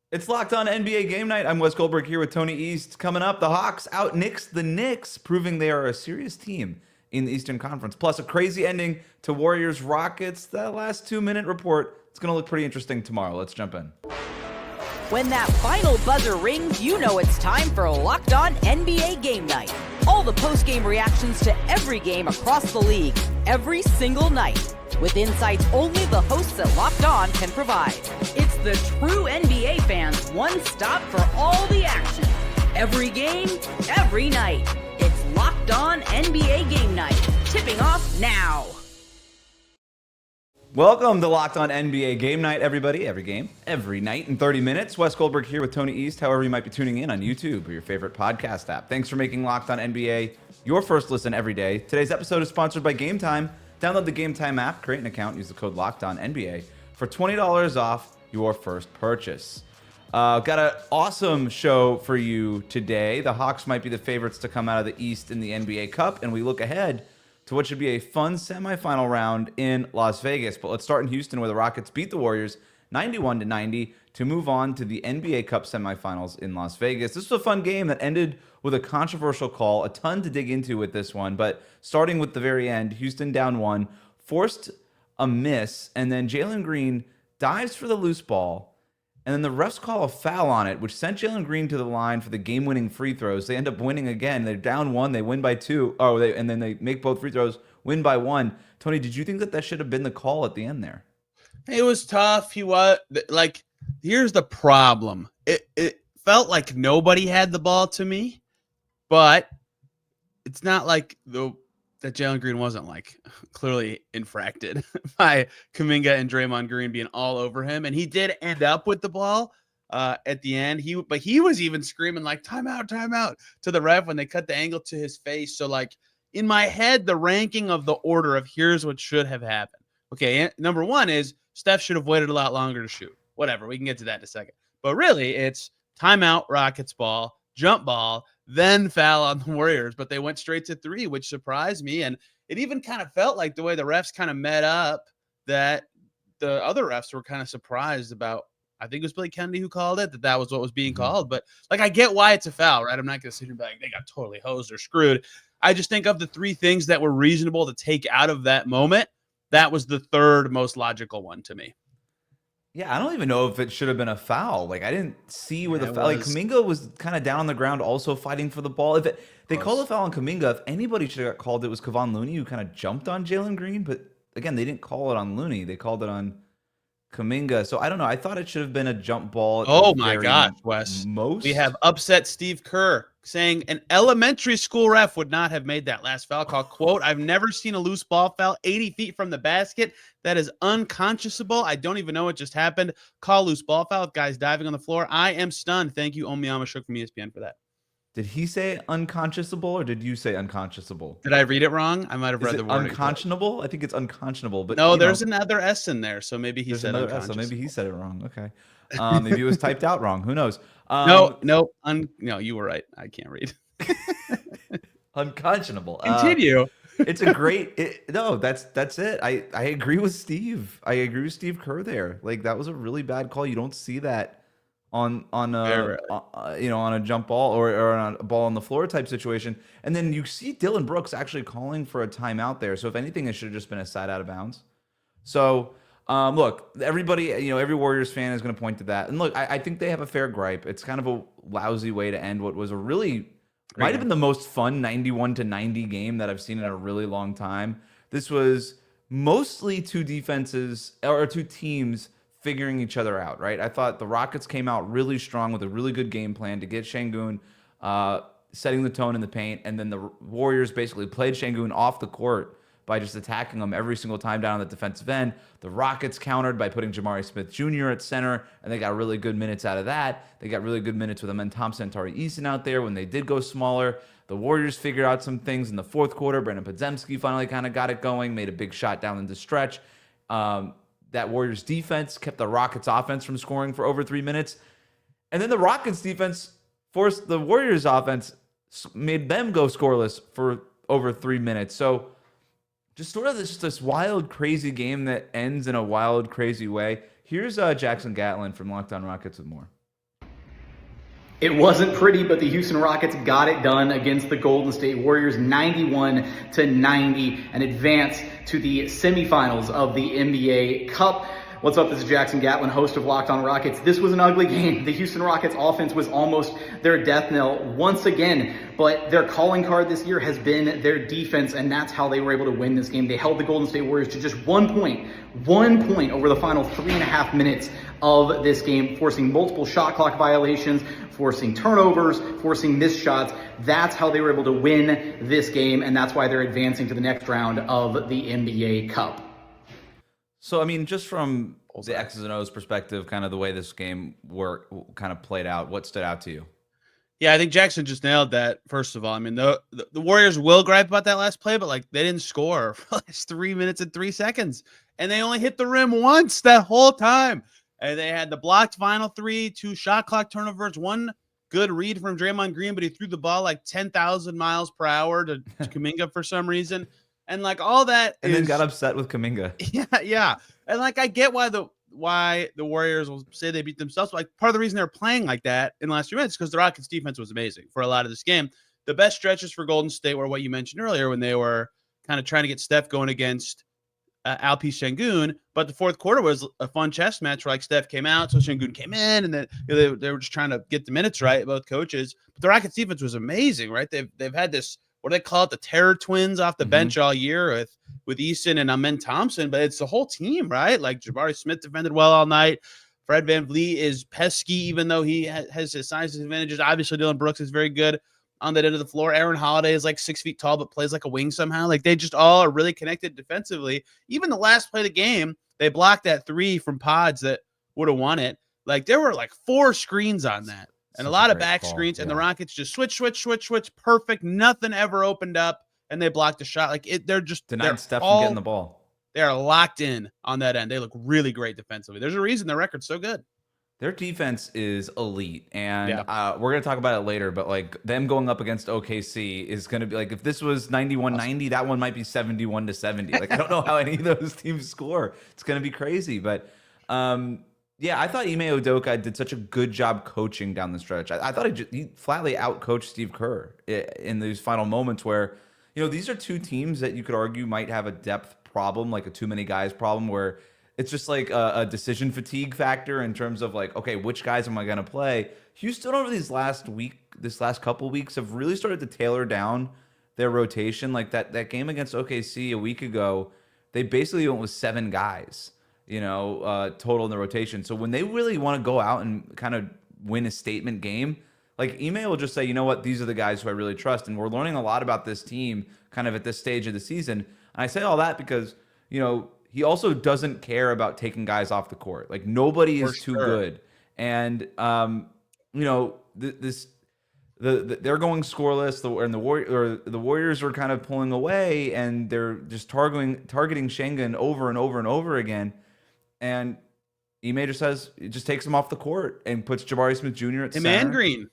It's Locked On NBA Game Night. I'm Wes Goldberg here with Tony East. Coming up, the Hawks out-Knicks the Knicks, proving they are a serious team in the Eastern Conference. Plus, a crazy ending to Warriors-Rockets. That last 2-minute report, it's going to look pretty interesting tomorrow. Let's jump in. When that final buzzer rings, you know it's time for Locked On NBA Game Night. All the post-game reactions to every game across the league, every single night, with insights only the hosts at Locked On can provide. It's the true NBA fans' one stop for all the action. Every game, every night. It's Locked On NBA Game Night. Tipping off now. Welcome to Locked On NBA Game Night, everybody. Every game, every night in 30 minutes. Wes Goldberg here with Tony East, however you might be tuning in on YouTube or your favorite podcast app. Thanks for making Locked On NBA your first listen every day. Today's episode is sponsored by Game Time. Download the Game Time app, create an account, use the code LOCKEDONNBA for $20 off your first purchase. Got an awesome show for you today. The Hawks might be the favorites to come out of the East in the NBA Cup, and we look ahead to what should be a fun semifinal round in Las Vegas. But let's start in Houston, where the Rockets beat the Warriors 91-90 to move on to the NBA Cup semifinals in Las Vegas. This was a fun game that ended with a controversial call. A ton to dig into with this one, but starting with the very end, Houston down one, forced a miss, and then Jalen Green dives for the loose ball, and then the refs call a foul on it, which sent Jalen Green to the line for the game-winning free throws. They end up winning again. They're down one. They win by two. And then they make both free throws, win by one. Tony, did you think that should have been the call at the end there? It was tough. Here's the problem. It felt like nobody had the ball to me, but it's not like that Jalen Green wasn't clearly infracted by Kuminga and Draymond Green being all over him. And he did end up with the ball at the end. But he was even screaming timeout to the ref when they cut the angle to his face. So in my head, the ranking of the order of here's what should have happened. Okay. Number one is Steph should have waited a lot longer to shoot. Whatever. We can get to that in a second. But really it's timeout, Rockets ball, jump ball, then foul on the Warriors, but they went straight to three, which surprised me. And it even kind of felt like the way the refs kind of met up that the other refs were kind of surprised about. I think it was Blake Kennedy who called it, that was what was being called. But I get why it's a foul, right? I'm not going to sit here and be like, they got totally hosed or screwed. I just think of the three things that were reasonable to take out of that moment. That was the third most logical one to me. Yeah, I don't even know if it should have been a foul. I didn't see where the foul. Kuminga was kind of down on the ground, also fighting for the ball. They called a foul on Kuminga. If anybody should have got called, it was Kevon Looney, who kind of jumped on Jalen Green. But again, they didn't call it on Looney. They called it on Kuminga. So I don't know. I thought it should have been a jump ball. Oh my gosh, Wes! We have upset Steve Kerr saying an elementary school ref would not have made that last foul call. Quote, I've never seen a loose ball foul 80 feet from the basket. That is unconscionable. I don't even know what just happened. Call loose ball foul with guys diving on the floor. I am stunned. Thank you, Omiyama Shook from ESPN for that. Did he say unconscionable or did you say unconscionable? Did I read it wrong? I might have read the word. Unconscionable? I think it's unconscionable. But no, there's another S in there. So maybe he said unconscionable. So maybe he said it wrong. Okay. Maybe it was typed out wrong. Who knows? No, you were right. I can't read. Unconscionable. Continue. It's a great. That's it. I agree with Steve. I agree with Steve Kerr there. That was a really bad call. You don't see that on a jump ball or on a ball on the floor type situation. And then you see Dylan Brooks actually calling for a timeout there. So if anything, it should have just been a side out of bounds. So look, everybody, every Warriors fan is going to point to that. And look, I think they have a fair gripe. It's kind of a lousy way to end what was a really might have been the most fun 91-90 game that I've seen in a really long time. This was mostly two teams figuring each other out, right? I thought the Rockets came out really strong with a really good game plan to get Şengün setting the tone in the paint, and then the Warriors basically played Şengün off the court by just attacking them every single time down on the defensive end. The Rockets countered by putting Jamari Smith Jr. at center, and they got really good minutes out of that. They got really good minutes with Amen Thompson and Tari Eason out there when they did go smaller. The Warriors figured out some things in the fourth quarter. Brandon Podziemski finally kind of got it going, made a big shot down in the stretch. That Warriors defense kept the Rockets offense from scoring for over 3 minutes. And then the Rockets defense forced the Warriors offense, made them go scoreless for over 3 minutes. So just sort of this wild, crazy game that ends in a wild, crazy way. Here's Jackson Gatlin from Locked On Rockets with more. It wasn't pretty, but the Houston Rockets got it done against the Golden State Warriors, 91-90, and advanced to the semifinals of the NBA Cup. What's up? This is Jackson Gatlin, host of Locked On Rockets. This was an ugly game. The Houston Rockets offense was almost their death knell once again, but their calling card this year has been their defense, and that's how they were able to win this game. They held the Golden State Warriors to just 1 point over the final 3.5 minutes of this game, forcing multiple shot clock violations, forcing turnovers, forcing missed shots. That's how they were able to win this game, and that's why they're advancing to the next round of the NBA Cup. So, I mean, just from the X's and O's perspective, kind of the way this game kind of played out, what stood out to you? Yeah, I think Jackson just nailed that. First of all, I mean, the Warriors will gripe about that last play, but like they didn't score for like 3 minutes and 3 seconds, and they only hit the rim once that whole time. And they had the blocked final three, 2 shot clock turnovers, 1 good read from Draymond Green, but he threw the ball like 10,000 miles per hour to Kuminga for some reason. And like all that, and then got upset with Kuminga. Yeah. And like I get why the Warriors will say they beat themselves. Like part of the reason they're playing like that in the last few minutes because the Rockets defense was amazing for a lot of this game. The best stretches for Golden State were what you mentioned earlier when they were kind of trying to get Steph going against Alpi Sengun, but the fourth quarter was a fun chess match where like Steph came out, so Sengun came in, and then they were just trying to get the minutes right, both coaches. But the Rockets defense was amazing, right? They've had this, what do they call it, the terror twins off the bench all year with Easton and Amen Thompson, but it's the whole team, right? Like Jabari Smith defended well all night. Fred VanVleet is pesky, even though he has his size advantages. Obviously, Dylan Brooks is very good on that end of the floor. Aaron Holiday is like 6 feet tall, but plays like a wing somehow. Like they just all are really connected defensively. Even the last play of the game, they blocked that 3 from Pods that would have won it. Like there were like 4 screens on that and a lot of back screens. And the Rockets just switch. Perfect. Nothing ever opened up and they blocked the shot. Like they're just denied Steph from getting the ball. They are locked in on that end. They look really great defensively. There's a reason their record's so good. Their defense is elite, and we're going to talk about it later, but like them going up against OKC is going to be like, if this was 91-90, that one might be 71-70. Like, I don't know how any of those teams score. It's going to be crazy, but yeah, I thought Ime Udoka did such a good job coaching down the stretch. I thought he flatly out-coached Steve Kerr in these final moments where, you know, these are two teams that you could argue might have a depth problem, like a too many guys problem, where it's just like a decision fatigue factor in terms of like, okay, which guys am I going to play? Houston over this last couple weeks have really started to tailor down their rotation. Like that game against OKC a week ago, they basically went with 7 guys, you know, total in the rotation. So when they really want to go out and kind of win a statement game, like Ime will just say, you know what, these are the guys who I really trust. And we're learning a lot about this team kind of at this stage of the season. And I say all that because, you know, he also doesn't care about taking guys off the court. Like nobody is too good, and you know they're going scoreless. The Warriors are kind of pulling away, and they're just targeting Schengen over and over and over again. And Ime just takes him off the court and puts Jabari Smith Jr. at center. And Green.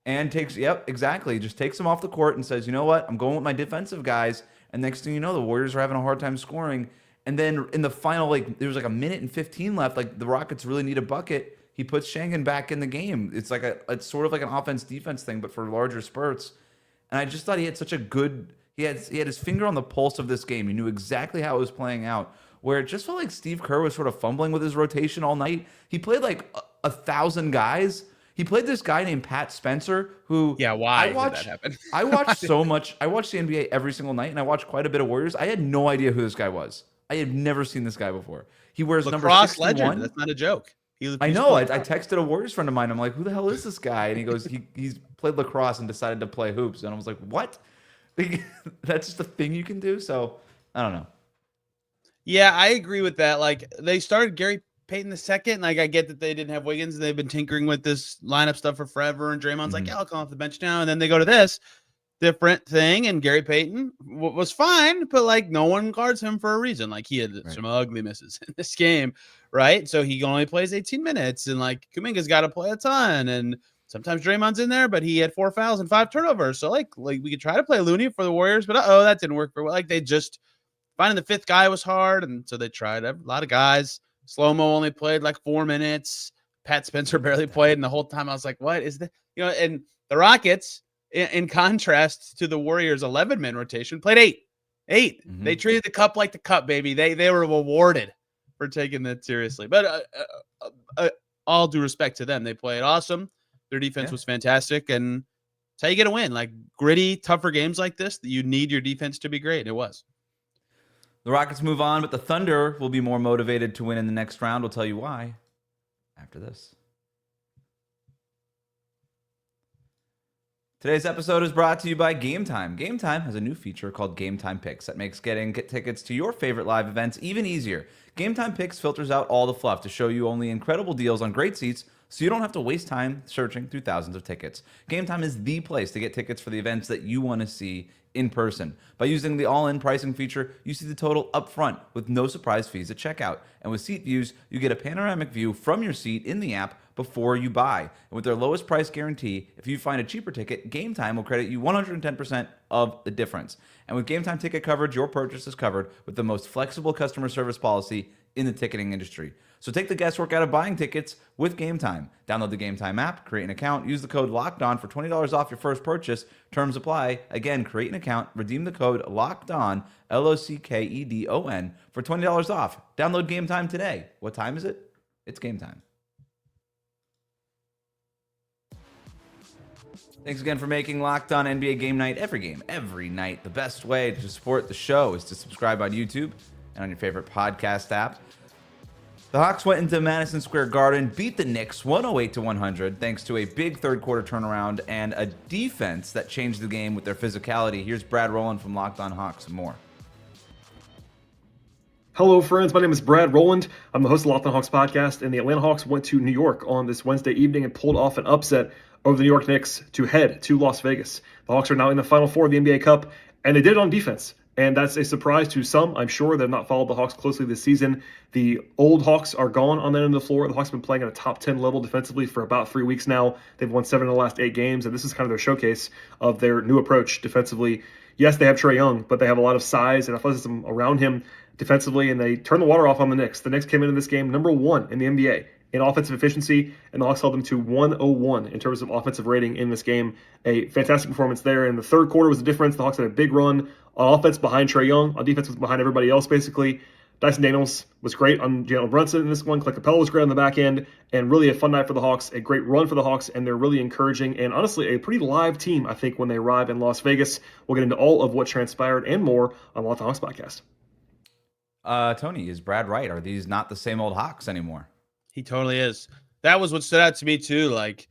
And just takes him off the court and says, you know what, I'm going with my defensive guys. And next thing you know, the Warriors are having a hard time scoring. And then in the final, like there was like 1:15 left. Like the Rockets really need a bucket. He puts Schengen back in the game. It's like it's sort of like an offense-defense thing, but for larger spurts. And I just thought he had such a good. He had his finger on the pulse of this game. He knew exactly how it was playing out. Where it just felt like Steve Kerr was sort of fumbling with his rotation all night. He played like 1,000 guys. He played this guy named Pat Spencer, who why did that happen? I watched so much. I watched the NBA every single night, and I watched quite a bit of Warriors. I had no idea who this guy was. I had never seen this guy before. He wears number 61. Legend. That's not a joke. I know. I texted a Warriors friend of mine. I'm like, who the hell is this guy? And he goes, he's played lacrosse and decided to play hoops. And I was like, what? That's just a thing you can do? So, I don't know. Yeah, I agree with that. Like, they started Gary Payton II. Like, I get that they didn't have Wiggins. They've been tinkering with this lineup stuff for forever. And Draymond's like, yeah, I'll come off the bench now. And then they go to this different thing, and Gary Payton was fine, but like no one guards him for a reason. Like he had some ugly misses in this game, right? So he only plays 18 minutes, and like Kuminga's got to play a ton, and sometimes Draymond's in there, but he had 4 fouls and 5 turnovers. So like we could try to play Looney for the Warriors, but that didn't work very well. Like they just finding the 5th guy was hard, and so they tried a lot of guys. Slow-mo only played like 4 minutes. Pat Spencer barely played, and the whole time I was like, what is that? And the Rockets, in contrast to the Warriors' 11-man rotation, played eight. Mm-hmm. They treated the cup like the cup, baby. They were rewarded for taking that seriously. But all due respect to them, they played awesome. Their defense was fantastic, and it's how you get a win. Like gritty, tougher games like this, that you need your defense to be great. It was. The Rockets move on, but the Thunder will be more motivated to win in the next round. We'll tell you why after this. Today's episode is brought to you by Game Time. Game Time has a new feature called Game Time Picks that makes getting tickets to your favorite live events even easier. Game Time Picks filters out all the fluff to show you only incredible deals on great seats, so you don't have to waste time searching through thousands of tickets. Game Time is the place to get tickets for the events that you want to see in person. By using the all-in pricing feature, you see the total up front with no surprise fees at checkout. And with Seat Views, you get a panoramic view from your seat in the app before you buy. And with their lowest price guarantee, if you find a cheaper ticket, Game Time will credit you 110% of the difference. And with Game Time ticket coverage, your purchase is covered with the most flexible customer service policy in the ticketing industry. So take the guesswork out of buying tickets with Game Time. Download the Game Time app, create an account, use the code LOCKEDON for $20 off your first purchase. Terms apply. Again, create an account, redeem the code LOCKEDON, LOCKEDON, for $20 off. Download Game Time today. What time is it? It's Game Time. Thanks again for making Locked On NBA Game Night every game, every night. The best way to support the show is to subscribe on YouTube and on your favorite podcast app. The Hawks went into Madison Square Garden, beat the Knicks 108-100, thanks to a big third quarter turnaround and a defense that changed the game with their physicality. Here's Brad Rowland from Locked On Hawks and more. Hello, friends. My name is Brad Rowland. I'm the host of Locked On Hawks podcast, and the Atlanta Hawks went to New York on this Wednesday evening and pulled off an upset over the New York Knicks to head to Las Vegas. The Hawks are now in the Final Four of the NBA Cup, and they did it on defense. And that's a surprise to some. I'm sure they've not followed the Hawks closely this season. The old Hawks are gone on that end of the floor. The Hawks have been playing at a top 10 level defensively for about 3 weeks now. They've won 7 of the last 8 games, and this is kind of their showcase of their new approach defensively. Yes, they have Trae Young, but they have a lot of size and athleticism around him defensively, and they turn the water off on the Knicks. The Knicks came into this game number 1 in the NBA in offensive efficiency, and the Hawks held them to 101 in terms of offensive rating in this game. A fantastic performance there. In the third quarter was the difference. The Hawks had a big run on offense behind Trae Young. On defense was behind everybody else, basically. Dyson Daniels was great on Jalen Brunson in this one. Clint Capella was great on the back end, and really a fun night for the Hawks, a great run for the Hawks, and they're really encouraging and honestly a pretty live team, I think, when they arrive in Las Vegas. We'll get into all of what transpired and more on Locked On Hawks podcast. Tony, is Brad right? Are these not the same old Hawks anymore? He totally is. That was what stood out to me too. Like,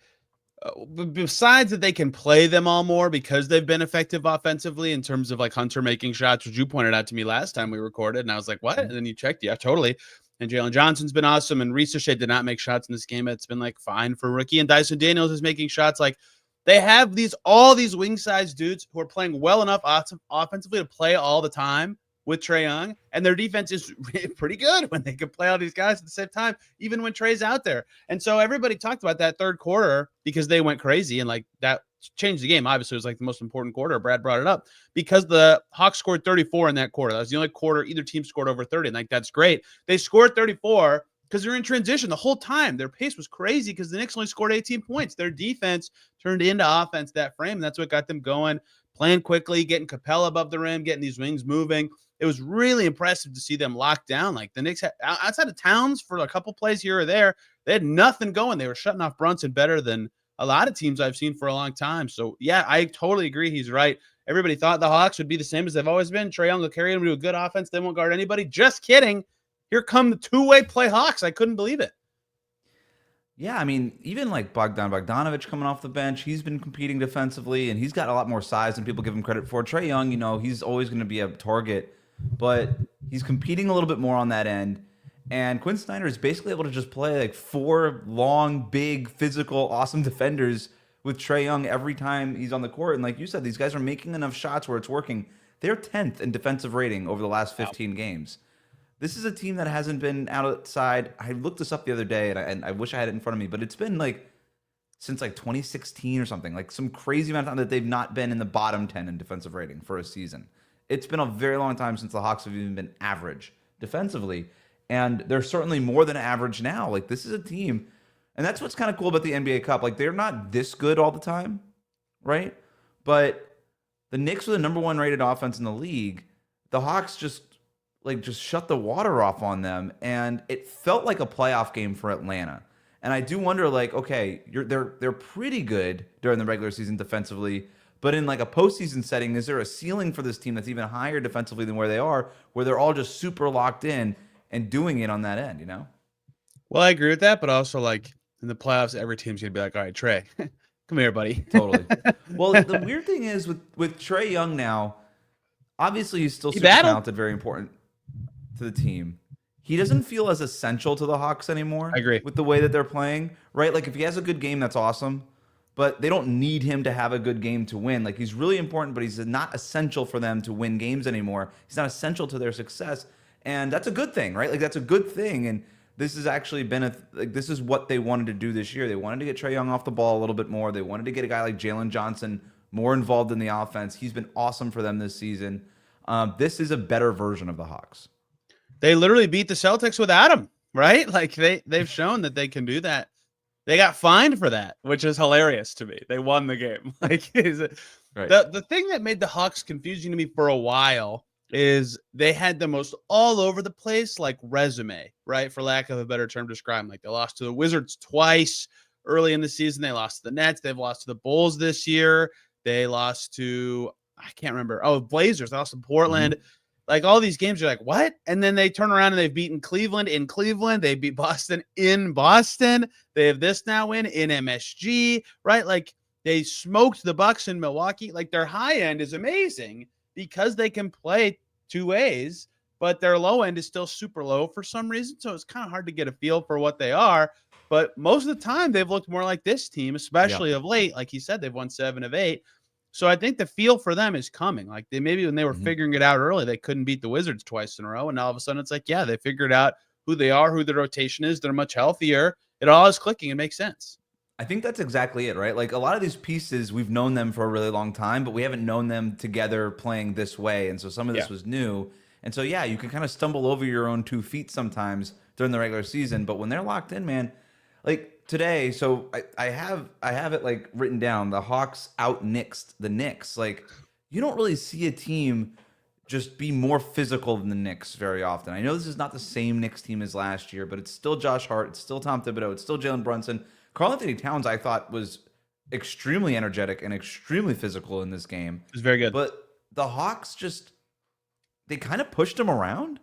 besides that they can play them all more because they've been effective offensively in terms of like Hunter making shots, which you pointed out to me last time we recorded. And I was like, what? And then you checked. Yeah, totally. And Jalen Johnson's been awesome. And Reese Shea did not make shots in this game. It's been like fine for rookie. And Dyson Daniels is making shots. Like they have all these wing size dudes who are playing well enough offensively to play all the time with Trae Young, and their defense is pretty good when they can play all these guys at the same time, even when Trae's out there. And so everybody talked about that third quarter because they went crazy and like that changed the game. Obviously, it was like the most important quarter. Brad brought it up because the Hawks scored 34 in that quarter. That was the only quarter either team scored over 30. And like, that's great. They scored 34 because they're in transition the whole time. Their pace was crazy because the Knicks only scored 18 points. Their defense turned into offense that frame. And that's what got them going, playing quickly, getting Capella above the rim, getting these wings moving. It was really impressive to see them locked down. Like the Knicks had, outside of Towns for a couple plays here or there, they had nothing going. They were shutting off Brunson better than a lot of teams I've seen for a long time. So, yeah, I totally agree. He's right. Everybody thought the Hawks would be the same as they've always been. Trae Young will carry them to a good offense. They won't guard anybody. Just kidding. Here come the two-way play Hawks. I couldn't believe it. Yeah, I mean, even like Bogdanovic coming off the bench, he's been competing defensively, and he's got a lot more size than people give him credit for. Trae Young, he's always going to be a target, but he's competing a little bit more on that end. And Quinn Snyder is basically able to just play like 4 long, big, physical, awesome defenders with Trae Young every time he's on the court. And like you said, these guys are making enough shots where it's working. They're 10th in defensive rating over the last 15 games. This is a team that hasn't been outside. I looked this up the other day, and I wish I had it in front of me, but it's been like since like 2016 or something, like some crazy amount of time that they've not been in the bottom 10 in defensive rating for a season. It's been a very long time since the Hawks have even been average defensively, and they're certainly more than average now. Like this is a team, And that's what's kind of cool about the NBA Cup. Like, they're not this good all the time, right? But the Knicks were the number 1 rated offense in the league. The Hawks just shut the water off on them, and it felt like a playoff game for Atlanta. And I do wonder, like, okay, they're pretty good during the regular season defensively, but in like a postseason setting, is there a ceiling for this team that's even higher defensively than where they are, where they're all just super locked in and doing it on that end, you know? Well, I agree with that, but also like in the playoffs, every team's gonna be like, all right, Trae, come here, buddy. Totally. Well, the weird thing is with Trae Young now, obviously he's still super battled. talented, very important to the team. He doesn't feel as essential to the Hawks anymore. I agree with the way that they're playing, right? Like if he has a good game, that's awesome, but they don't need him to have a good game to win. Like he's really important, but he's not essential for them to win games anymore. He's not essential to their success, and that's a good thing, right? Like that's a good thing, and this has actually been this is what they wanted to do this year. They wanted to get Trae Young off the ball a little bit more. They wanted to get a guy like Jalen Johnson more involved in the offense. He's been awesome for them this season. This is a better version of the Hawks. They literally beat the Celtics without him, right? Like they've shown that they can do that. They got fined for that, which is hilarious to me. They won the game. Like Right. the thing that made the Hawks confusing to me for a while is they had the most all over the place like resume, right? For lack of a better term to describe them. Like they lost to the Wizards twice early in the season. They lost to the Nets. They've lost to the Bulls this year. They lost to, I can't remember. Oh, Blazers. They lost to Portland. Mm-hmm. Like all these games, you're like, what? And then they turn around and they've beaten Cleveland in Cleveland. They beat Boston in Boston. They have this now win in MSG, right? Like they smoked the Bucks in Milwaukee. Like their high end is amazing because they can play two ways, but their low end is still super low for some reason. So it's kind of hard to get a feel for what they are. But most of the time, they've looked more like this team, especially of late. Like he said, they've won 7 of 8. So I think the feel for them is coming. Like they maybe when they were figuring it out early, they couldn't beat the Wizards twice in a row. And now all of a sudden it's like, yeah, they figured out who they are, who the rotation is. They're much healthier. It all is clicking. It makes sense. I think that's exactly it, right? Like a lot of these pieces, we've known them for a really long time, but we haven't known them together playing this way. And so some of this was new. And so, yeah, you can kind of stumble over your own 2 feet sometimes during the regular season. But when they're locked in, man, like today, so I have it like written down, the Hawks out-Knicksed the Knicks. Like you don't really see a team just be more physical than the Knicks very often. I know this is not the same Knicks team as last year, but it's still Josh Hart. It's still Tom Thibodeau. It's still Jalen Brunson. Karl-Anthony Towns, I thought, was extremely energetic and extremely physical in this game. It was very good. But the Hawks just, they kind of pushed him around,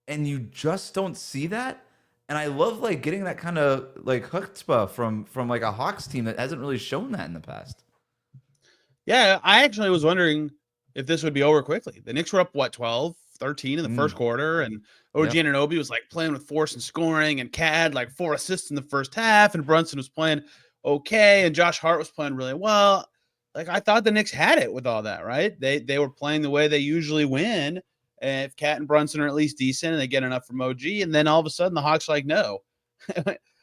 and you just don't see that. And I love like getting that kind of like chutzpah from like a Hawks team that hasn't really shown that in the past. Yeah, I actually was wondering if this would be over quickly. The Knicks were up, 12-13 in the first quarter, and OG Anunoby was like playing with force and scoring, and Cat had like 4 assists in the first half, and Brunson was playing okay, and Josh Hart was playing really well. Like I thought the Knicks had it with all that, right? They were playing the way they usually win. And if Cat and Brunson are at least decent and they get enough from OG, and then all of a sudden the Hawks are like, no,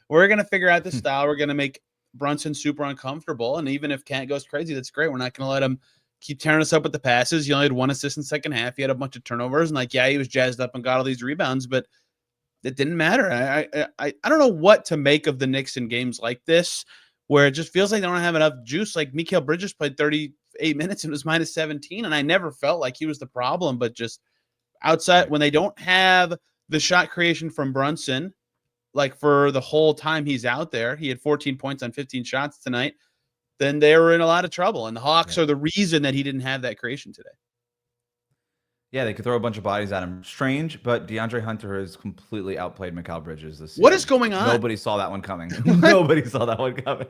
we're going to figure out the style. We're going to make Brunson super uncomfortable. And even if Cat goes crazy, that's great. We're not going to let him keep tearing us up with the passes. He only had 1 assist in the second half. He had a bunch of turnovers. And like, yeah, he was jazzed up and got all these rebounds, but it didn't matter. I don't know what to make of the Knicks in games like this, where it just feels like they don't have enough juice. Like Mikal Bridges played 38 minutes and was minus 17. And I never felt like he was the problem, but just outside when they don't have the shot creation from Brunson, like for the whole time he's out there, he had 14 points on 15 shots tonight, then they were in a lot of trouble. And the Hawks are the reason that he didn't have that creation today. Yeah, they could throw a bunch of bodies at him. Strange, but DeAndre Hunter has completely outplayed Mikal Bridges this season. What is going on? Nobody saw that one coming. Nobody saw that one coming.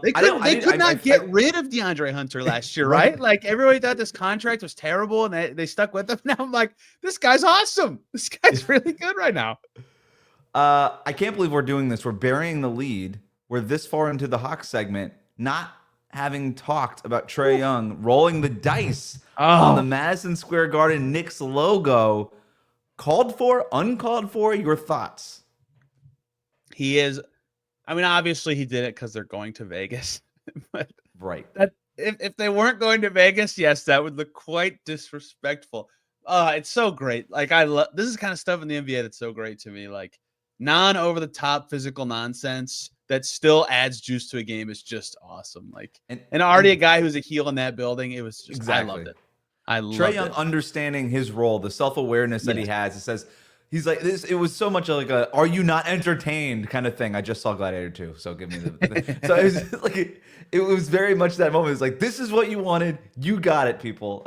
They could not get rid of DeAndre Hunter last year, right? Like everybody thought this contract was terrible, and they stuck with him. Now I'm like, this guy's awesome. This guy's really good right now. I can't believe we're doing this. We're burying the lead. We're this far into the Hawks segment, not having talked about Trae Young rolling the dice on the Madison Square Garden Knicks logo. Called for, uncalled for, your thoughts? He is, I mean, obviously he did it because they're going to Vegas. But if they weren't going to Vegas, yes, that would look quite disrespectful. It's so great. Like I love this is kind of stuff in the NBA that's so great to me. Like non-over-the-top physical nonsense that still adds juice to a game is just awesome. Like, and and a guy who's a heel in that building, it was just, exactly. I loved it. I loved Trae Young it. understanding his role, the self-awareness that he has. It says he's like this. It was so much like a "Are you not entertained?" kind of thing. I just saw Gladiator 2, so give me the. So it was like it was very much that moment. It's like, this is what you wanted, you got it, people.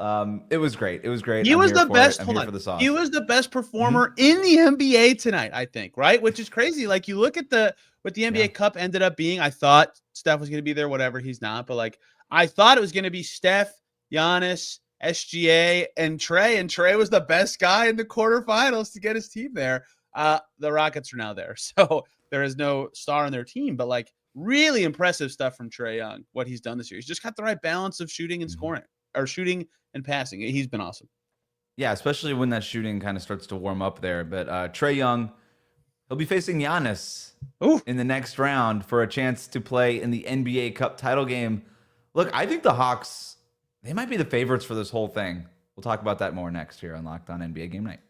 It was great. It was great. He was the best. I'm here for the sauce. He was the best performer in the NBA tonight, I think. Right, which is crazy. Like, you look at what the NBA Cup ended up being. I thought Steph was going to be there. Whatever, he's not. But like, I thought it was going to be Steph, Giannis, SGA, and Trae was the best guy in the quarterfinals to get his team there. The Rockets are now there, so there is no star on their team, but like, really impressive stuff from Trae Young, what he's done this year. He's just got the right balance of shooting and scoring, or shooting and passing. He's been awesome. Yeah, especially when that shooting kind of starts to warm up there. But Trae Young, he'll be facing Giannis in the next round for a chance to play in the NBA Cup title game. Look, I think the Hawks, they might be the favorites for this whole thing. We'll talk about that more next here on Locked On NBA Game Night.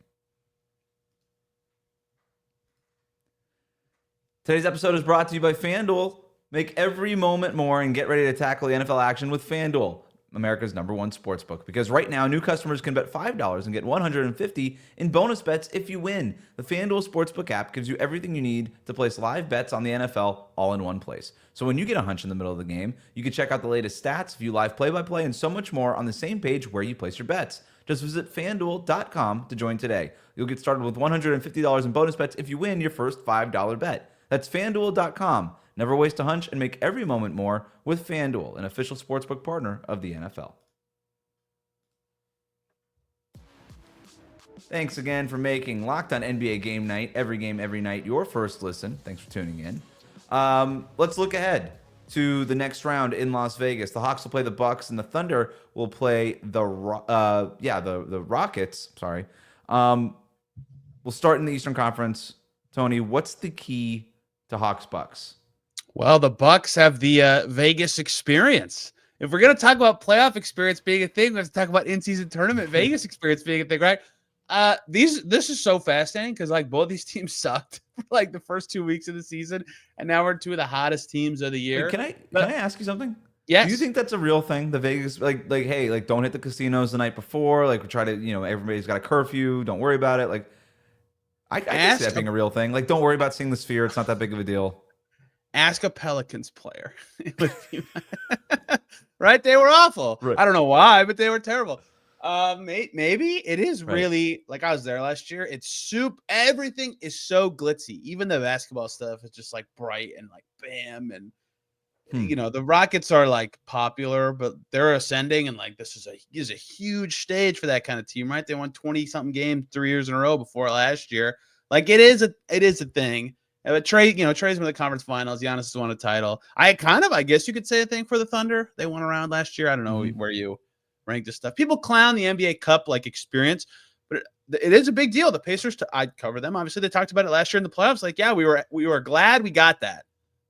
Today's episode is brought to you by FanDuel. Make every moment more and get ready to tackle the NFL action with FanDuel, America's #1 sportsbook. Because right now, new customers can bet $5 and get $150 in bonus bets if you win. The FanDuel Sportsbook app gives you everything you need to place live bets on the NFL all in one place. So when you get a hunch in the middle of the game, you can check out the latest stats, view live play-by-play, and so much more on the same page where you place your bets. Just visit FanDuel.com to join today. You'll get started with $150 in bonus bets if you win your first $5 bet. That's FanDuel.com. Never waste a hunch and make every moment more with FanDuel, an official sportsbook partner of the NFL. Thanks again for making Locked On NBA Game Night, every game, every night, your first listen. Thanks for tuning in. Let's look ahead to the next round in Las Vegas. The Hawks will play the Bucks, and the Thunder will play the Rockets. Sorry. We'll start in the Eastern Conference. Tony, what's the key to Hawks Bucks? Well, the Bucks have the Vegas experience. If we're going to talk about playoff experience being a thing, we have to talk about in-season tournament Vegas experience being a thing, right? This is so fascinating because like both these teams sucked for like the first 2 weeks of the season, and now we're two of the hottest teams of the year. Wait, can I ask you something? Yes. Do you think that's a real thing? The Vegas, hey, like, don't hit the casinos the night before. Like, we try to, everybody's got a curfew. Don't worry about it. Like, I can see that being a real thing. Like, don't worry about seeing the Sphere. It's not that big of a deal. Ask a Pelicans player. Right? They were awful. Right. I don't know why, but they were terrible. Maybe it is really like, I was there last year. It's soup. Everything is so glitzy. Even the basketball stuff is just like bright and like bam. And the Rockets are like popular, but they're ascending. And like, this is a huge stage for that kind of team, right? They won 20 something games 3 years in a row before last year. Like, it is a thing. But Trae's been in the conference finals. Giannis has won a title. I guess you could say a thing for the Thunder. They won around last year. I don't know where you rank this stuff. People clown the NBA Cup like experience, but it is a big deal. The Pacers, I'd cover them. Obviously, they talked about it last year in the playoffs. Like, yeah, we were glad we got that.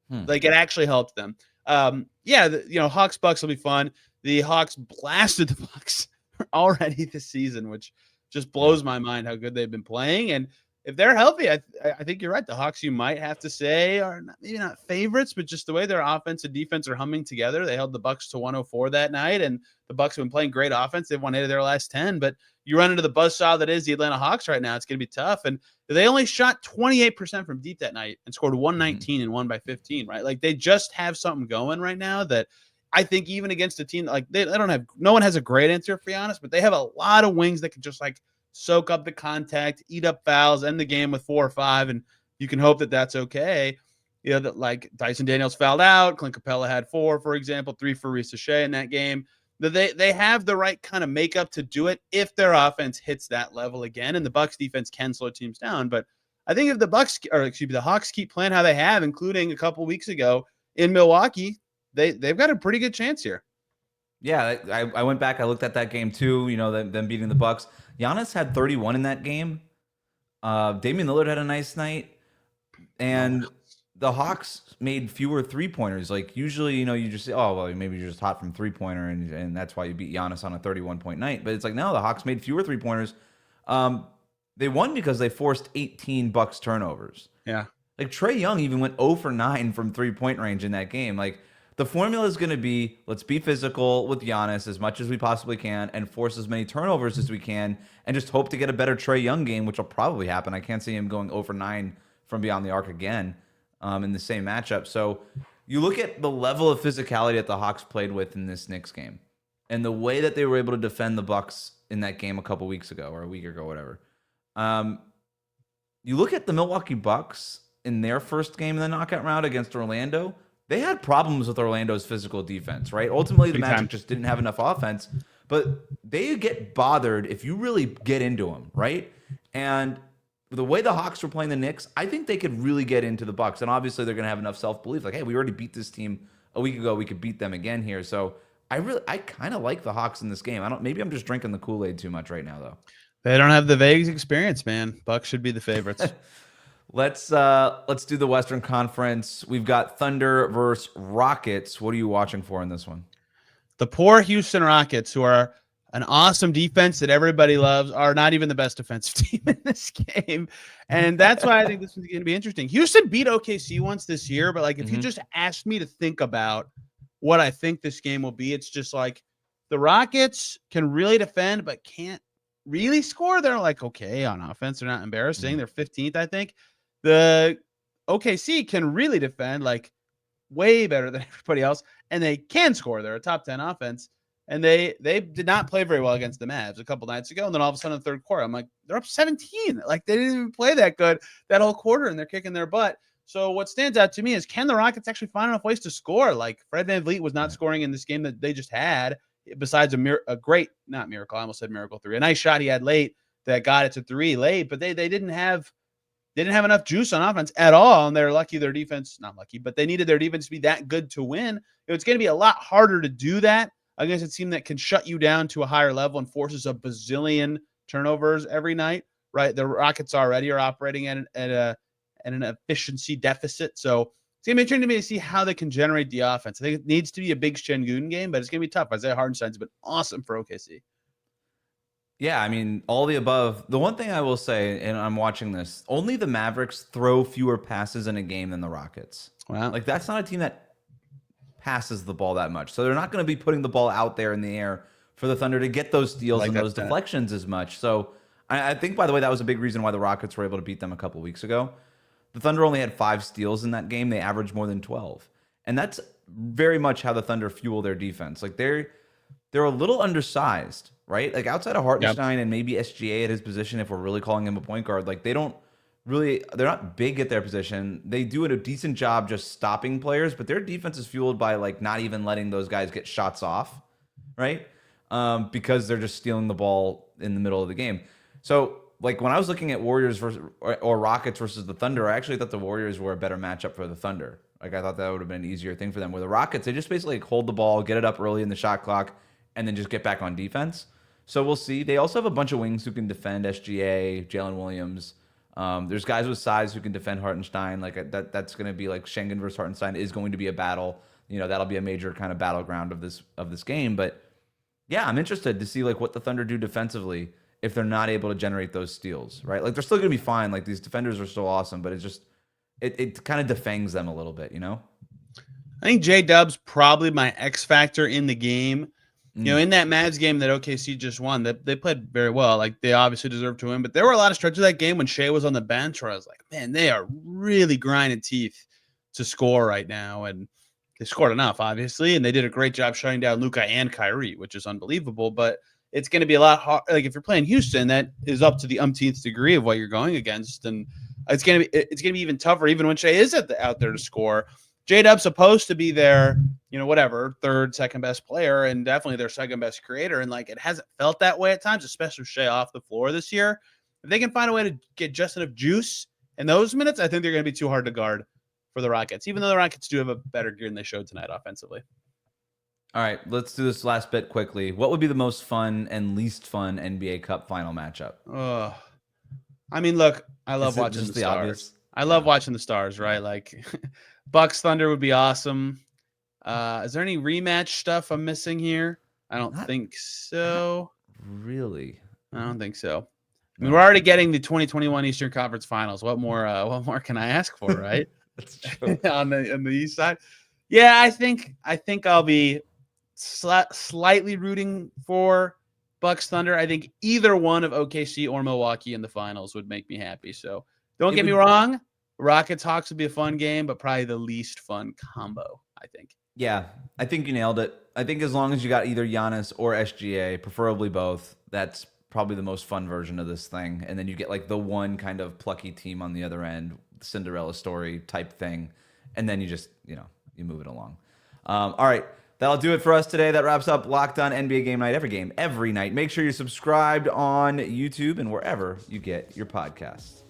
Like, it actually helped them. Hawks Bucks will be fun. The Hawks blasted the Bucks already this season, which just blows my mind how good they've been playing. And if they're healthy, I think you're right. The Hawks, you might have to say, are maybe not favorites, but just the way their offense and defense are humming together. They held the Bucks to 104 that night, and the Bucks have been playing great offense. They've won 8 of their last 10, but you run into the buzzsaw that is the Atlanta Hawks right now. It's going to be tough. And they only shot 28% from deep that night and scored 119 and won by 15, right? Like, they just have something going right now that I think even against a team, like, they don't have, no one has a great answer, to be honest, but they have a lot of wings that can just like soak up the contact, eat up fouls, end the game with 4 or 5, and you can hope that that's okay. That like Dyson Daniels fouled out, Clint Capella had 4, for example, 3 for Risa Shea in that game. They have the right kind of makeup to do it if their offense hits that level again, and the Bucks defense can slow teams down. But I think if the Hawks keep playing how they have, including a couple weeks ago in Milwaukee, they've got a pretty good chance here. Yeah, I went back. I looked at that game too. Them beating the Bucks. Giannis had 31 in that game. Damian Lillard had a nice night, and the Hawks made fewer 3-pointers. Like, usually, you just say, oh, well, maybe you're just hot from 3-pointer, and that's why you beat Giannis on a 31-point night. But it's like, no, the Hawks made fewer 3-pointers. They won because they forced 18 Bucks turnovers. Yeah. Like Trae Young even went 0 for 9 from 3-point range in that game. Like the formula is going to be, let's be physical with Giannis as much as we possibly can and force as many turnovers as we can and just hope to get a better Trae Young game, which will probably happen. I can't see him going 0 for 9 from beyond the arc again in the same matchup. So you look at the level of physicality that the Hawks played with in this Knicks game and the way that they were able to defend the Bucks in that game a couple weeks ago or a week ago, whatever. You look at the Milwaukee Bucks in their first game in the knockout round against Orlando. They had problems with Orlando's physical defense, right? Ultimately, the Magic just didn't have enough offense, but they get bothered if you really get into them, right? And the way the Hawks were playing the Knicks, I think they could really get into the Bucks. And obviously, they're going to have enough self-belief. Like, hey, we already beat this team a week ago. We could beat them again here. So I kind of like the Hawks in this game. Maybe I'm just drinking the Kool-Aid too much right now, though. They don't have the Vegas experience, man. Bucks should be the favorites. Let's do the Western Conference. We've got Thunder versus Rockets. What are you watching for in this one? The poor Houston Rockets, who are an awesome defense that everybody loves, are not even the best defensive team in this game. And that's why I think this is going to be interesting. Houston beat OKC once this year, but like if you just asked me to think about what I think this game will be, it's just like the Rockets can really defend but can't really score. They're like okay on offense. They're not embarrassing. They're 15th, I think. The OKC can really defend like way better than everybody else, and they can score. They're a top 10 offense, and they did not play very well against the Mavs a couple nights ago. And then all of a sudden, in the third quarter, I'm like, they're up 17. Like they didn't even play that good that whole quarter, and they're kicking their butt. So what stands out to me is, can the Rockets actually find enough ways to score? Like Fred VanVleet was not scoring in this game that they just had, besides a great, not miracle, I almost said miracle three, a nice shot he had late that got it to 3 late, but they didn't have enough juice on offense at all, and they're lucky their defense, not lucky, but they needed their defense to be that good to win. It's going to be a lot harder to do that against a team that can shut you down to a higher level and forces a bazillion turnovers every night, right? The Rockets already are operating at an efficiency deficit, so it's going to be interesting to me to see how they can generate the offense. I think it needs to be a big Şengün game, but it's going to be tough. Isaiah Hartenstein's been awesome for OKC. Yeah, I mean, all the above. The one thing I will say, and I'm watching this, only the Mavericks throw fewer passes in a game than the Rockets. Wow. Like, that's not a team that passes the ball that much. So they're not going to be putting the ball out there in the air for the Thunder to get those steals and those deflections as much. So I think, by the way, that was a big reason why the Rockets were able to beat them a couple weeks ago. The Thunder only had 5 steals in that game. They averaged more than 12. And that's very much how the Thunder fuel their defense. Like, they're a little undersized, right? Like outside of Hartenstein and maybe SGA at his position, if we're really calling him a point guard, like they're not big at their position. They do a decent job just stopping players, but their defense is fueled by like not even letting those guys get shots off, right? Because they're just stealing the ball in the middle of the game. So like when I was looking at Warriors versus or Rockets versus the Thunder, I actually thought the Warriors were a better matchup for the Thunder. Like I thought that would have been an easier thing for them. Where the Rockets, they just basically like hold the ball, get it up early in the shot clock, and then just get back on defense. So we'll see. They also have a bunch of wings who can defend SGA, Jalen Williams. There's guys with size who can defend Hartenstein. Like that's going to be like Şengün versus Hartenstein is going to be a battle. You know, that'll be a major kind of battleground of this game. But yeah, I'm interested to see like what the Thunder do defensively if they're not able to generate those steals, right? Like they're still going to be fine. Like these defenders are still awesome, but it's just it kind of defangs them a little bit, you know? I think J-Dub's probably my X factor in the game. You know, in that Mavs game that OKC just won, they played very well. Like, they obviously deserved to win. But there were a lot of stretches of that game when Shea was on the bench where I was like, man, they are really grinding teeth to score right now. And they scored enough, obviously. And they did a great job shutting down Luka and Kyrie, which is unbelievable. But it's going to be a lot hard. Like, if you're playing Houston, that is up to the umpteenth degree of what you're going against. And it's going to be even tougher, even when Shea is out there to score. J-Dub's supposed to be their, third, second best player, and definitely their second best creator. And like, it hasn't felt that way at times, especially with Shea off the floor this year. If they can find a way to get just enough juice in those minutes, I think they're going to be too hard to guard for the Rockets, even though the Rockets do have a better gear than they showed tonight offensively. All right, let's do this last bit quickly. What would be the most fun and least fun NBA Cup final matchup? I mean, look, I love watching the Stars. Obvious? I love watching the Stars, right? Like, Bucks Thunder would be awesome. Is there any rematch stuff I'm missing here? I don't think so. Really? I don't think so. I mean, we're already getting the 2021 Eastern Conference Finals. What more can I ask for, right? That's true. on the East side. Yeah, I think I'll be slightly rooting for Bucks Thunder. I think either one of OKC or Milwaukee in the finals would make me happy. So don't get me wrong. Rockets Hawks would be a fun game, but probably the least fun combo, I think. Yeah, I think you nailed it. I think as long as you got either Giannis or SGA, preferably both, that's probably the most fun version of this thing. And then you get like the one kind of plucky team on the other end, Cinderella story type thing. And then you just, you move it along. All right. That'll do it for us today. That wraps up Locked On NBA Game Night, every game, every night. Make sure you're subscribed on YouTube and wherever you get your podcasts.